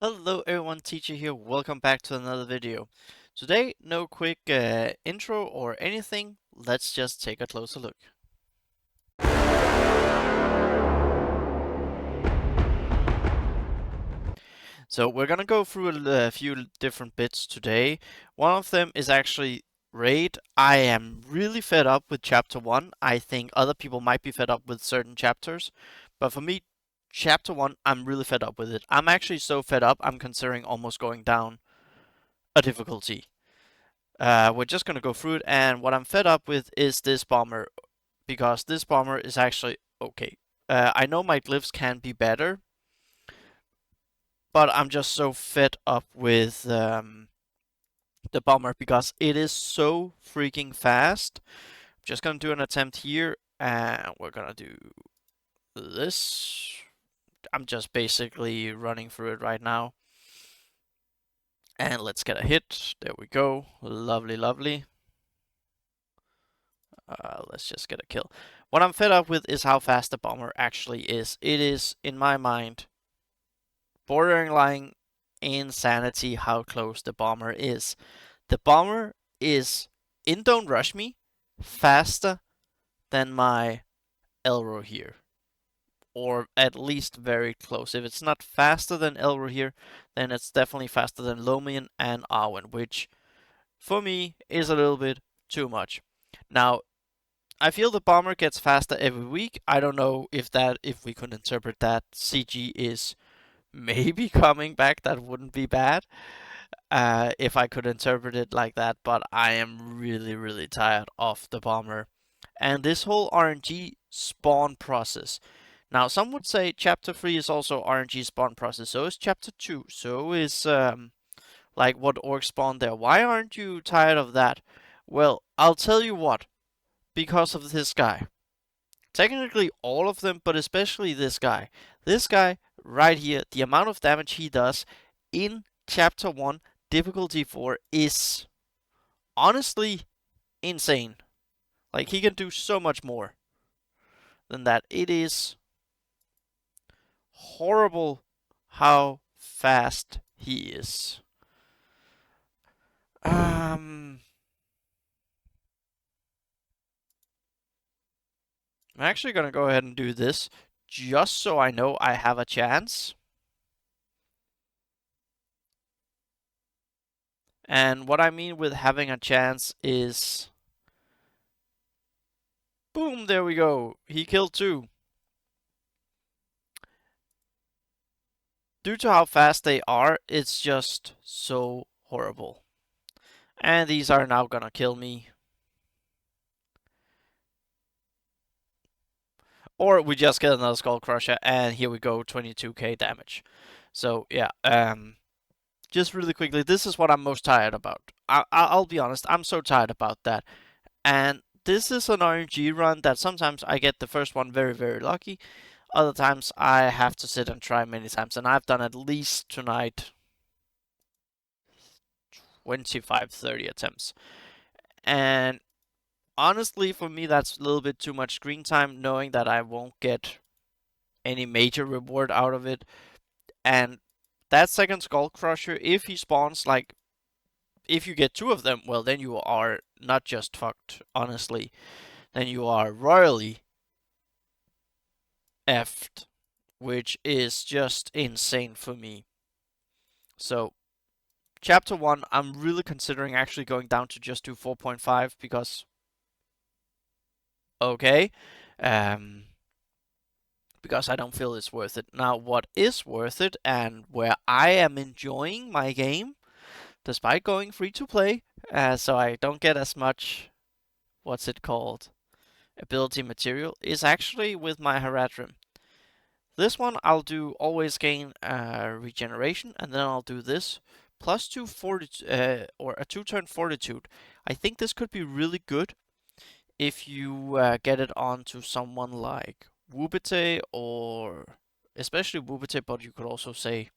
Hello everyone, Teacher here. Welcome back to another video. Today, no quick intro or anything. Let's just take a closer look. So we're gonna go through a few different bits today. One of them is actually raid. I am really fed up with chapter 1. I think other people might be fed up with certain chapters, but for me, chapter 1, I'm really fed up with it. I'm actually so fed up, I'm considering almost going down a difficulty. We're just gonna go through it, and what I'm fed up with is this bomber, because this bomber is actually okay. I know my glyphs can be better, but I'm just so fed up with the bomber because it is so freaking fast. I'm just gonna do an attempt here, and we're gonna do this. I'm just basically running through it right now. And let's get a hit. There we go. Lovely, lovely. Let's just get a kill. What I'm fed up with is how fast the bomber actually is. It is, in my mind, borderline insanity how close the bomber is. The bomber is, in Don't Rush Me, faster than my Elro here. Or at least very close. If it's not faster than Elro here, then it's definitely faster than Lomian and Arwen, which, for me, is a little bit too much. Now, I feel the bomber gets faster every week. I don't know if we could interpret that CG is maybe coming back. That wouldn't be bad. If I could interpret it like that, but I am really tired of the bomber and this whole RNG spawn process. Now, some would say Chapter 3 is also RNG spawn process. So is Chapter 2. So is like what orc spawn there. Why aren't you tired of that? Well, I'll tell you what. Because of this guy. Technically all of them, but especially this guy. This guy right here, the amount of damage he does in Chapter 1, Difficulty 4 is honestly insane. Like, he can do so much more than that. It is horrible how fast he is. I'm actually gonna go ahead and do this just so I know I have a chance. And what I mean with having a chance is, boom, there we go. He killed 2. Due to how fast they are, it's just so horrible. And these are now gonna kill me. Or we just get another Skull Crusher, and here we go, 22k damage. So, yeah, just really quickly, this is what I'm most tired about. I'll be honest, I'm so tired about that. And this is an RNG run that sometimes I get the first one very lucky. Other times I have to sit and try many times. And I've done at least tonight 25, 30 attempts. And honestly, for me, that's a little bit too much screen time, knowing that I won't get any major reward out of it. And that second Skull Crusher, if he spawns, like, if you get 2 of them, well, then you are not just fucked, honestly. Then you are royally effed, which is just insane for me. So, Chapter 1, I'm really considering actually going down to just do 4.5 because, okay, because I don't feel it's worth it. Now, what is worth it and where I am enjoying my game, despite going free to play, so I don't get as much, what's it called, ability material, is actually with my Haradrim. This one I'll do always gain regeneration, and then I'll do this plus 2 fortitude, or a 2-turn fortitude. I think this could be really good if you get it onto someone like Wubite, or especially Wubite, but you could also say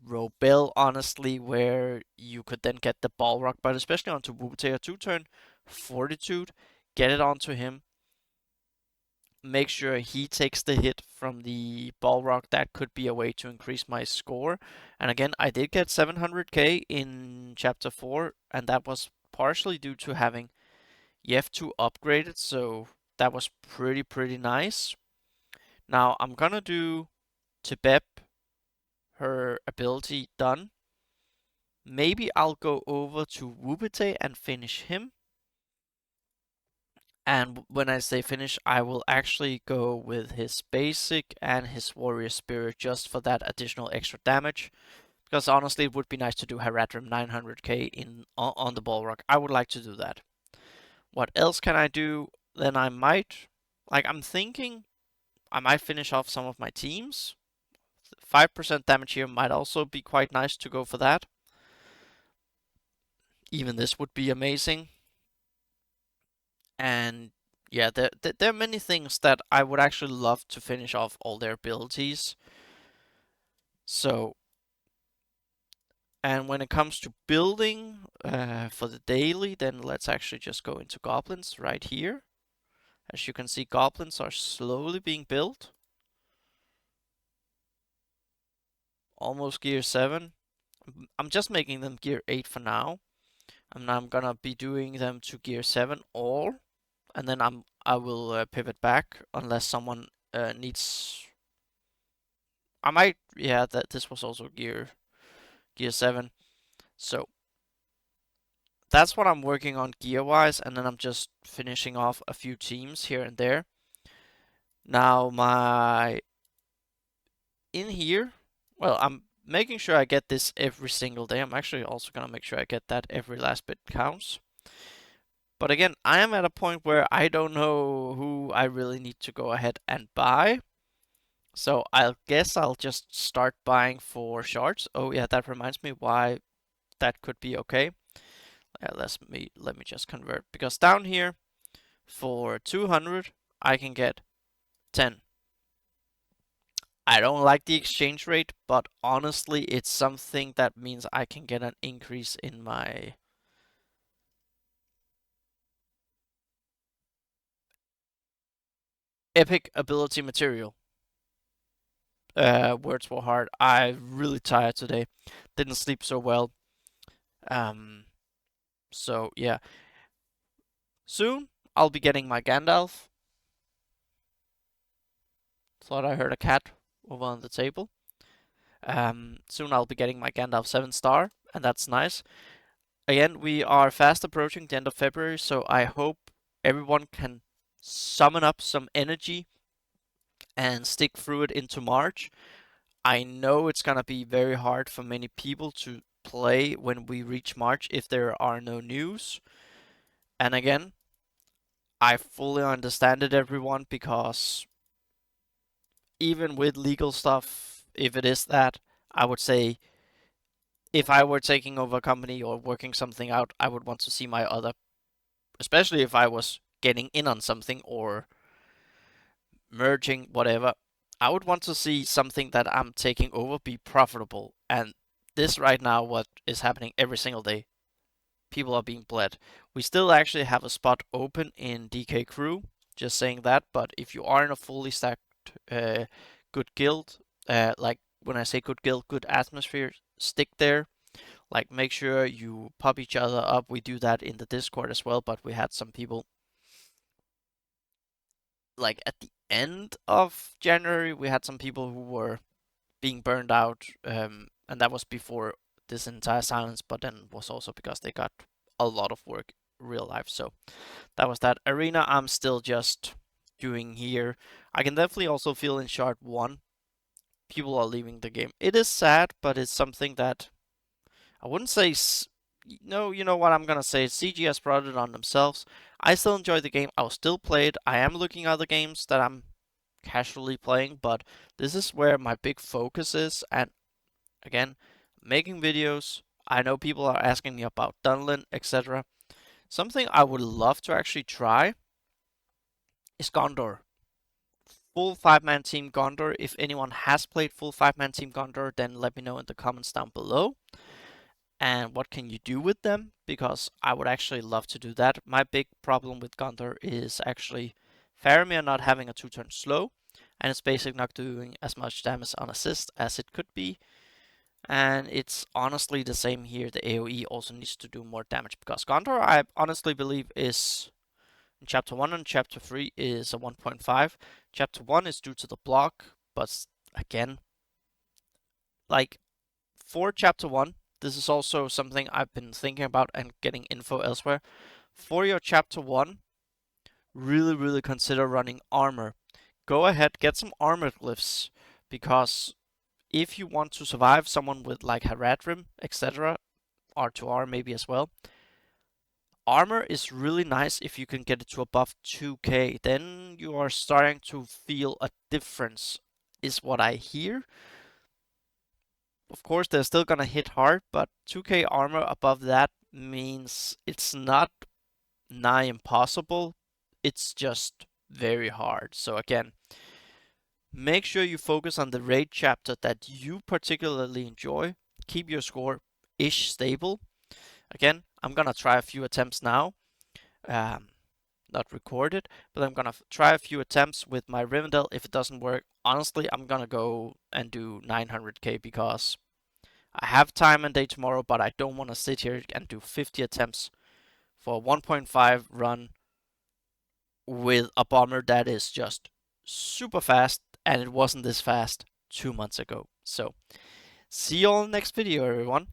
Robel, honestly, where you could then get the Balrog, but especially onto Wubite, a 2-turn fortitude, get it onto him. make sure he takes the hit from the Balrog. That could be a way to increase my score. And again, I did get 700k in Chapter 4, and that was partially due to having Yef2 upgraded, so that was pretty nice. Now I'm gonna do Tebeb, her ability done. Maybe I'll go over to Wubite and finish him. And when I say finish, I will actually go with his basic and his warrior spirit just for that additional extra damage. Because honestly, it would be nice to do Haradrim 900k on the Balrog. I would like to do that. What else can I do? Then I might, I'm thinking I might finish off some of my teams. 5% damage here might also be quite nice to go for that. Even this would be amazing. And yeah, there are many things that I would actually love to finish off all their abilities. So, and when it comes to building for the daily, then let's actually just go into goblins right here. As you can see, goblins are slowly being built. Almost gear 7. I'm just making them gear 8 for now. And I'm gonna be doing them to gear 7 all. And then I will pivot back unless someone needs. I might, yeah, that this was also gear 7. So that's what I'm working on gear wise, and then I'm just finishing off a few teams here and there. Now my in here, well, I'm making sure I get this every single day. I'm actually also gonna make sure I get that every last bit counts. But again, I am at a point where I don't know who I really need to go ahead and buy. So I guess I'll just start buying for shards. Oh yeah, that reminds me why that could be okay. Let me just convert, because down here for 200 I can get 10. I don't like the exchange rate, but honestly it's something that means I can get an increase in my epic ability material. Words were hard. I'm really tired today. Didn't sleep so well. Um, so yeah. Soon I'll be getting my Gandalf. Thought I heard a cat over on the table. Soon I'll be getting my Gandalf 7-star, and that's nice. Again, we are fast approaching the end of February, so I hope everyone can summon up some energy and stick through it into March. I know it's gonna be very hard for many people to play when we reach March if there are no news. And again, I fully understand it, everyone, because even with legal stuff, if it is that, I would say if I were taking over a company or working something out, I would want to see my other, especially if I was getting in on something or merging, whatever. I would want to see something that I'm taking over be profitable. And this right now, what is happening every single day, people are being bled. We still actually have a spot open in DK Crew, just saying that. But if you are in a fully stacked good guild, like when I say good guild, good atmosphere, stick there. Like make sure you pop each other up. We do that in the Discord as well, but we had some people like at the end of January, we had some people who were being burned out, and that was before this entire silence, but then was also because they got a lot of work real life. So that was that. Arena, I'm still just doing here. I can definitely also feel in Shard 1, people are leaving the game. It is sad, but it's something that I wouldn't say. No, you know what I'm gonna say. CGS brought it on themselves. I still enjoy the game. I'll still play it. I am looking at other games that I'm casually playing, but this is where my big focus is. And again, making videos. I know people are asking me about Dunlin, etc. Something I would love to actually try is Gondor. Full 5-man team Gondor. If anyone has played full 5-man team Gondor, then let me know in the comments down below. And what can you do with them? Because I would actually love to do that. My big problem with Gondor is actually Faramir not having a 2-turn slow, and it's basically not doing as much damage on assist as it could be. And it's honestly the same here. The AoE also needs to do more damage because Gondor, I honestly believe, is in Chapter 1 and Chapter 3 is a 1.5. Chapter 1 is due to the block, but again, like for Chapter 1, this is also something I've been thinking about and getting info elsewhere. For your Chapter 1, really consider running armor. Go ahead, get some armor glyphs, because if you want to survive someone with like Haradrim, etc., R2R maybe as well, armor is really nice if you can get it to above 2k. Then you are starting to feel a difference, is what I hear. Of course, they're still gonna hit hard, but 2k armor above that means it's not nigh impossible. It's just very hard. So again, make sure you focus on the raid chapter that you particularly enjoy. Keep your score-ish stable. Again, I'm gonna try a few attempts now. Not recorded, but I'm gonna try a few attempts with my Rivendell. If it doesn't work, honestly, I'm gonna go and do 900k because I have time and day tomorrow, but I don't want to sit here and do 50 attempts for a 1.5 run with a bomber that is just super fast, and it wasn't this fast 2 months ago. So, see you all in the next video, everyone.